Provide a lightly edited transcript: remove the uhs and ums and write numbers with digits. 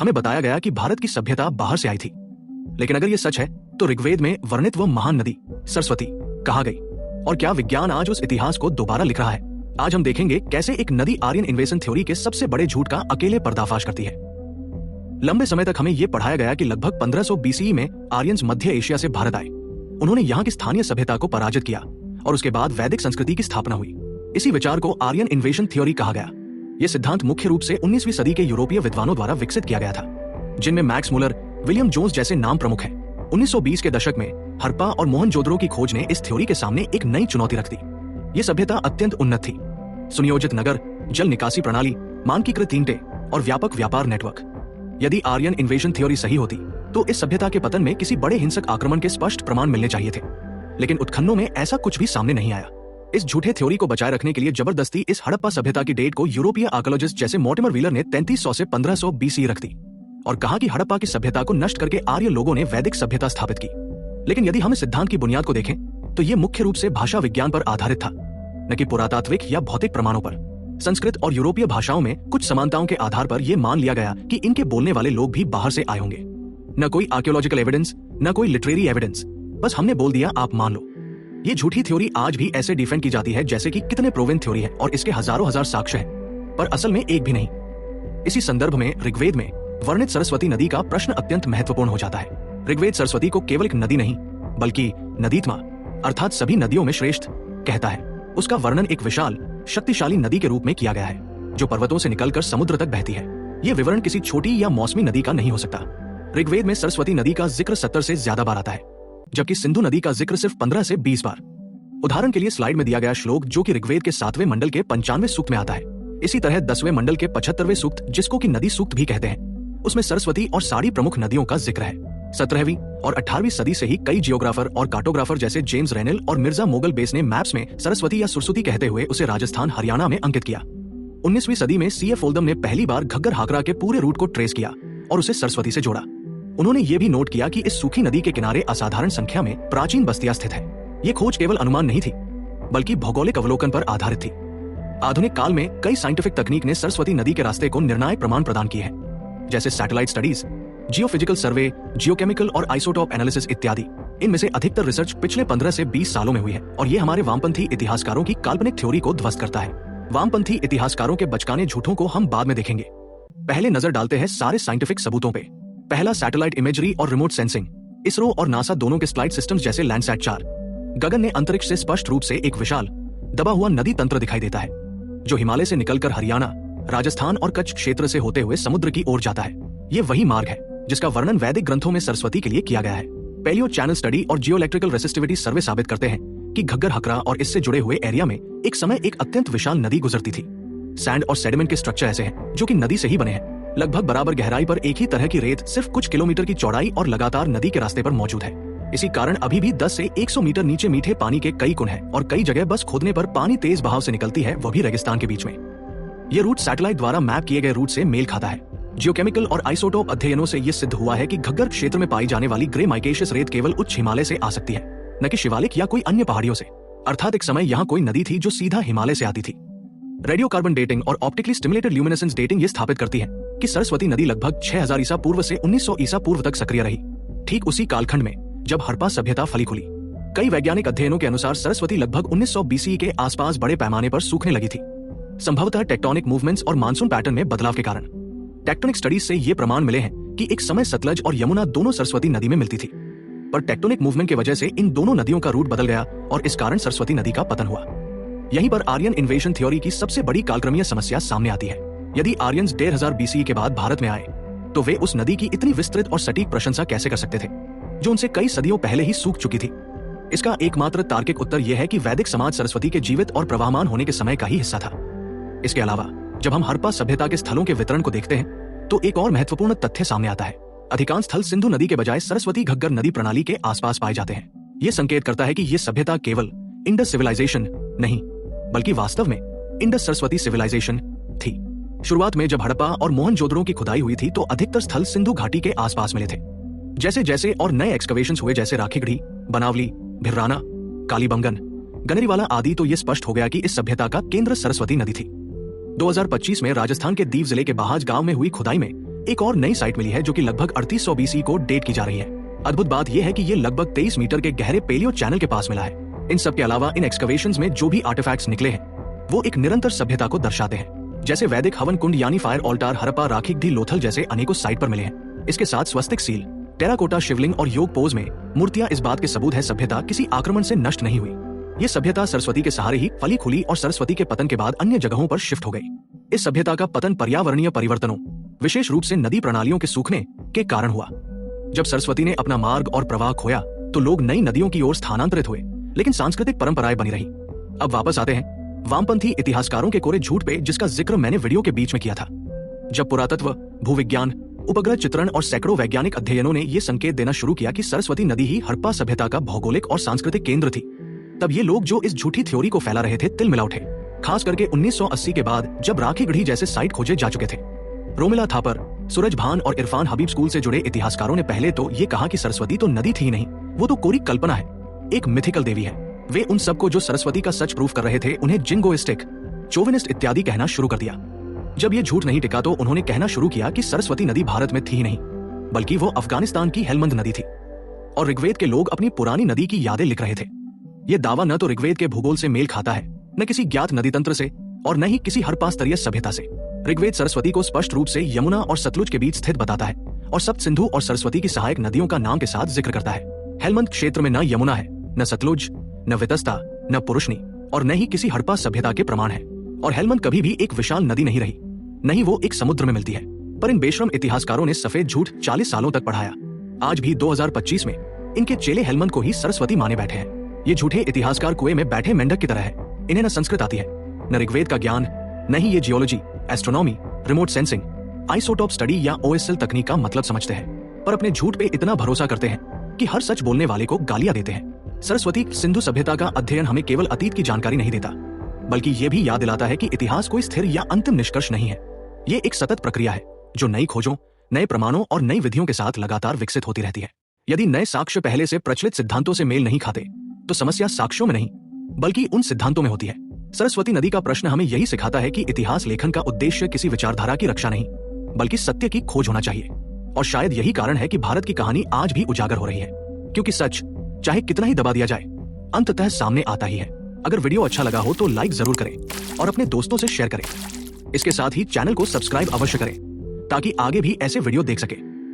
हमें बताया गया कि भारत की सभ्यता बाहर से आई थी। लेकिन अगर ये सच है तो ऋग्वेद में वर्णित वो महान नदी सरस्वती कहाँ गई, और क्या विज्ञान आज उस इतिहास को दोबारा लिख रहा है? आज हम देखेंगे कैसे एक नदी आर्यन इन्वेजन थ्योरी के सबसे बड़े झूठ का अकेले पर्दाफाश करती है। लंबे समय तक हमें यह पढ़ाया गया कि लगभग 1500 बीसीई में आर्यंस मध्य एशिया से भारत आए। उन्होंने यहाँ की स्थानीय सभ्यता को पराजित किया और उसके बाद वैदिक संस्कृति की स्थापना हुई। इसी विचार को आर्यन इन्वेजन थ्योरी कहा गया। यह सिद्धांत मुख्य रूप से 19वीं सदी के यूरोपीय विद्वानों द्वारा विकसित किया गया था, जिनमें मैक्स मुलर, विलियम जोन्स जैसे नाम प्रमुख हैं। 1920 के दशक में हड़प्पा और मोहनजोदड़ो की खोज ने इस थ्योरी के सामने एक नई चुनौती रख दी। ये सभ्यता अत्यंत उन्नत थी, सुनियोजित नगर, जल निकासी प्रणाली, मानकीकृत ईंटें और व्यापक व्यापार नेटवर्क। यदि आर्यन इन्वेजन थ्योरी सही होती तो इस सभ्यता के पतन में किसी बड़े हिंसक आक्रमण के स्पष्ट प्रमाण मिलने चाहिए थे, लेकिन उत्खननों में ऐसा कुछ भी सामने नहीं आया। इस झूठे थ्योरी को बचाए रखने के लिए जबरदस्ती इस हड़प्पा सभ्यता की डेट को यूरोपीय आर्कियोलॉजिस्ट जैसे मोर्टिमर व्हीलर ने 3300 से 1500 बीसी रख दी और कहा कि हड़प्पा की सभ्यता को नष्ट करके आर्य लोगों ने वैदिक सभ्यता स्थापित की। लेकिन यदि हम इस सिद्धांत की बुनियाद को देखें तो यह मुख्य रूप से भाषा विज्ञान पर आधारित था, न कि पुरातात्विक या भौतिक प्रमाणों पर। संस्कृत और यूरोपीय भाषाओं में कुछ समानताओं के आधार पर यह मान लिया गया कि इनके बोलने वाले लोग भी बाहर से आए होंगे। न कोई आर्कियोलॉजिकल एविडेंस, न कोई लिटरेरी एविडेंस, बस हमने बोल दिया आप मान लो। ये झूठी थ्योरी आज भी ऐसे डिफेंड की जाती है जैसे कि कितने प्रूवन थ्योरी है और इसके हजारों हजार साक्ष्य हैं, पर असल में एक भी नहीं। इसी संदर्भ में ऋग्वेद में वर्णित सरस्वती नदी का प्रश्न अत्यंत महत्वपूर्ण हो जाता है। ऋग्वेद सरस्वती को केवल एक नदी नहीं बल्कि नदीत्मा अर्थात सभी नदियों में श्रेष्ठ कहता है। उसका वर्णन एक विशाल शक्तिशाली नदी के रूप में किया गया है जो पर्वतों से निकलकर समुद्र तक बहती है। ये विवरण किसी छोटी या मौसमी नदी का नहीं हो सकता। ऋग्वेद में सरस्वती नदी का जिक्र 70 से ज्यादा बार आता है, जबकि सिंधु नदी का जिक्र सिर्फ 15 से 20 बार। उदाहरण के लिए स्लाइड में दिया गया श्लोक जो कि ऋग्वेद के 7वें मंडल के 95वें सूक्त में आता है। इसी तरह 10वें मंडल के 75वें सूक्त, जिसको कि नदी सूक्त भी कहते हैं, उसमें सरस्वती और सारी प्रमुख नदियों का जिक्र है। 17वीं और 18वीं सदी से ही कई जियोग्राफर और कार्टोग्राफर जैसे जेम्स रेनेल और मिर्जा मोगल बेस ने मैप्स में सरस्वती या सुरसुती कहते हुए उसे राजस्थान हरियाणा में अंकित किया। 19वीं सदी में C.F. ओल्डम ने पहली बार घग्गर हाकरा के पूरे रूट को ट्रेस किया और उसे सरस्वती से जोड़ा। उन्होंने ये भी नोट किया कि इस सूखी नदी के किनारे असाधारण संख्या में प्राचीन बस्तियां स्थित है। ये खोज केवल अनुमान नहीं थी बल्कि भौगोलिक अवलोकन पर आधारित थी। आधुनिक काल में कई साइंटिफिक तकनीक ने सरस्वती नदी के रास्ते को निर्णायक प्रमाण प्रदान किए हैं, जैसे सैटेलाइट स्टडीज, जियोफिजिकल सर्वे, जियोकेमिकल और आइसोटोप एनालिसिस इत्यादि। इनमें से अधिकतर रिसर्च पिछले 15 से 20 सालों में हुई है और ये हमारे वामपंथी इतिहासकारों की काल्पनिक थ्योरी को ध्वस्त करता है। वामपंथी इतिहासकारों के बचकाने झूठों को हम बाद में देखेंगे। पहले नजर डालते हैं सारे साइंटिफिक सबूतों पे। पहला, सैटेलाइट इमेजरी और रिमोट सेंसिंग। इसरो और नासा दोनों के स्लाइड सिस्टम्स जैसे लैंडसैट 4 गगन में अंतरिक्ष से स्पष्ट रूप से एक विशाल दबा हुआ नदी तंत्र दिखाई देता है जो हिमालय से निकलकर हरियाणा, राजस्थान और कच्छ क्षेत्र से होते हुए समुद्र की ओर जाता है। ये वही मार्ग है जिसका वर्णन वैदिक ग्रंथों में सरस्वती के लिए किया गया है। पैलियो चैनल स्टडी और जियो इलेक्ट्रिकल रेसिस्टिविटी सर्वे साबित करते हैं कि घग्गर हकरा और इससे जुड़े हुए एरिया में एक समय एक अत्यंत विशाल नदी गुजरती थी। सैंड और सेडिमेंट के स्ट्रक्चर ऐसे हैं जो कि नदी से ही बने हैं। लगभग बराबर गहराई पर एक ही तरह की रेत सिर्फ कुछ किलोमीटर की चौड़ाई और लगातार नदी के रास्ते पर मौजूद है। इसी कारण अभी भी 10 से 100 मीटर नीचे मीठे पानी के कई कुंड हैं और कई जगह बस खोदने पर पानी तेज बहाव से निकलती है, वह भी रेगिस्तान के बीच में। ये रूट सैटेलाइट द्वारा मैप किए गए रूट से मेल खाता है। जियोकेमिकल और आइसोटोप अध्ययनों से यह सिद्ध हुआ है कि घग्गर क्षेत्र में पाई जाने वाली ग्रे माइकेशियस रेत केवल उच्च हिमालय से आ सकती है, न कि शिवालिक या कोई अन्य पहाड़ियों से। अर्थात एक समय यहाँ कोई नदी थी जो सीधा हिमालय से आती थी। रेडियोकार्बन डेटिंग और ऑप्टिकली स्टिमुलेटेड ल्यूमिनेसेंस डेटिंग ये स्थापित करती है कि सरस्वती नदी लगभग 6000 ईसा पूर्व से 1900 ईसा पूर्व तक सक्रिय रही, ठीक उसी कालखंड में जब हड़प्पा सभ्यता फली खुली। कई वैज्ञानिक अध्ययनों के अनुसार सरस्वती लगभग 1900 बीसी के आसपास बड़े पैमाने पर सूखने लगी थी, संभवतः टेक्टोनिक मूवमेंट्स और मानसून पैटर्न में बदलाव के कारण। टेक्टोनिक स्टडीज से ये प्रमाण मिले हैं कि एक समय सतलज और यमुना दोनों सरस्वती नदी में मिलती थी, पर टेक्टोनिक मूवमेंट की वजह से इन दोनों नदियों का रूट बदल गया और इस कारण सरस्वती नदी का पतन हुआ। यहीं पर आर्यन इन्वेजन थ्योरी की सबसे बड़ी कालक्रमीय समस्या सामने आती है। यदि आर्यंस 1500 बीसी के बाद भारत में आए तो वे उस नदी की इतनी विस्तृत और सटीक प्रशंसा कैसे कर सकते थे जो उनसे कई सदियों पहले ही सूख चुकी थी? इसका एकमात्र तार्किक उत्तर यह है कि वैदिक समाज सरस्वती के जीवित और प्रवाहमान होने के समय का ही हिस्सा था। इसके अलावा जब हम हड़प्पा सभ्यता के स्थलों के वितरण को देखते हैं तो एक और महत्वपूर्ण तथ्य सामने आता है। अधिकांश स्थल सिंधु नदी के बजाय सरस्वती घग्गर नदी प्रणाली के आसपास पाए जाते हैं। यह संकेत करता है कि यह सभ्यता केवल इंडस सिविलाइजेशन नहीं बल्कि वास्तव में इंडस सरस्वती सिविलाइजेशन थी। शुरुआत में जब हड़प्पा और मोहनजोदड़ो की खुदाई हुई थी तो अधिकतर स्थल सिंधु घाटी के आसपास मिले थे। जैसे जैसे और नए एक्सकवेशंस हुए जैसे राखीगढ़ी, बनावली, भिर्राना, कालीबंगन, गनेरीवाला आदि, तो यह स्पष्ट हो गया कि इस सभ्यता का केंद्र सरस्वती नदी थी। 2025 में राजस्थान के दीव जिले के बहाज गांव में हुई खुदाई में एक और नई साइट मिली है जो कि लगभग 3800 BC को डेट की जा रही है। अद्भुत बात यह है कि ये लगभग 23 मीटर के गहरे पेलियो चैनल के पास मिला है। इन सब के अलावा इन एक्सकवेशंस में जो भी आर्टिफैक्ट्स निकले हैं वो एक निरंतर सभ्यता को दर्शाते हैं। जैसे वैदिक हवन कुंड यानी फायर ऑल्टार, हरप्पा, राखीगढ़ी, लोथल जैसे अनेकों साइट पर मिले हैं। इसके साथ स्वस्तिक सील, टेराकोटा शिवलिंग और योग पोज में मूर्तियां इस बात के सबूत है सभ्यता किसी आक्रमण से नष्ट नहीं हुई। ये सभ्यता सरस्वती के सहारे ही फली खुली और सरस्वती के पतन के बाद अन्य जगहों पर शिफ्ट हो गई। इस सभ्यता का पतन पर्यावरणीय परिवर्तनों, विशेष रूप से नदी प्रणालियों के सूखने के कारण हुआ। जब सरस्वती ने अपना मार्ग और प्रवाह खोया तो लोग नई नदियों की ओर स्थानांतरित हुए, लेकिन सांस्कृतिक परंपराएं बनी रही। अब वापस आते हैं वामपंथी इतिहासकारों के कोरे झूठ पे, जिसका जिक्र मैंने वीडियो के बीच में किया था। जब पुरातत्व, भूविज्ञान, उपग्रह चित्रण और सैकड़ों वैज्ञानिक अध्ययनों ने ये संकेत देना शुरू किया कि सरस्वती नदी ही हड़प्पा सभ्यता का भौगोलिक और सांस्कृतिक केंद्र थी, तब ये लोग जो इस झूठी थ्योरी को फैला रहे थे तिल मिला उठे। खास करके 1980 के बाद जब राखीगढ़ी जैसे साइट खोजे जा चुके थे। रोमिला थापर, सूरज भान और इरफान हबीब स्कूल से जुड़े इतिहासकारों ने पहले तो ये कहा कि सरस्वती तो नदी थी नहीं, वो तो कोरी कल्पना है, एक मिथिकल देवी है। वे उन सबको जो सरस्वती का सच प्रूफ कर रहे थे उन्हें जिंगोइस्टिक, चोविनिस्ट इत्यादि कहना शुरू कर दिया। जब ये झूठ नहीं टिका तो उन्होंने कहना शुरू किया कि सरस्वती नदी भारत में थी नहीं, बल्कि वो अफगानिस्तान की हेलमंद नदी थी और ऋग्वेद के लोग अपनी पुरानी नदी की यादें लिख रहे थे। ये दावा न तो ऋग्वेद के भूगोल से मेल खाता है, न किसी ज्ञात नदी तंत्र से, और न ही किसी हड़प्पा स्तरीय सभ्यता से। ऋग्वेद सरस्वती को स्पष्ट रूप से यमुना और सतलुज के बीच स्थित बताता है और सप्त सिंधु और सरस्वती की सहायक नदियों का नाम के साथ जिक्र करता है। हेलमंद क्षेत्र में न यमुना है, न सतलुज, न वितस्ता, न पुरुषनी और न ही किसी हड़प्पा सभ्यता के प्रमाण है। और हेलमंद कभी भी एक विशाल नदी नहीं रही, नहीं वो एक समुद्र में मिलती है। पर इन बेशरम इतिहासकारों ने सफेद झूठ 40 सालों तक पढ़ाया। आज भी 2025 में इनके चेले हेलमंद को ही सरस्वती माने बैठे हैं। ये झूठे इतिहासकार कुएं में बैठे मेंढक की तरह है। इन्हें न संस्कृत आती है, न ऋग्वेद का ज्ञान, न ही ये geology, astronomy, remote sensing, isotope study या OSL तकनीक का मतलब समझते हैं, पर अपने झूठ पे इतना भरोसा करते हैं कि हर सच बोलने वाले को गालियां देते हैं। सरस्वती सिंधु सभ्यता का अध्ययन हमें केवल अतीत की जानकारी नहीं देता, बल्कि ये भी याद दिलाता है कि इतिहास कोई स्थिर या अंतिम निष्कर्ष नहीं है। ये एक सतत प्रक्रिया है जो नई खोजों, नए प्रमाणों और नई विधियों के साथ लगातार विकसित होती रहती है। यदि नए साक्ष्य पहले से प्रचलित सिद्धांतों से मेल नहीं खाते तो समस्या साक्ष्यों में नहीं बल्कि उन सिद्धांतों में होती है। सरस्वती नदी का प्रश्न हमें यही सिखाता है कि इतिहास लेखन का उद्देश्य किसी विचारधारा की रक्षा नहीं बल्कि सत्य की खोज होना चाहिए। और शायद यही कारण है कि भारत की कहानी आज भी उजागर हो रही है, क्योंकि सच चाहे कितना ही दबा दिया जाए अंततः सामने आता ही है। अगर वीडियो अच्छा लगा हो तो लाइक जरूर करें और अपने दोस्तों से शेयर करें। इसके साथ ही चैनल को सब्सक्राइब अवश्य करें ताकि आगे भी ऐसे वीडियो देख सके।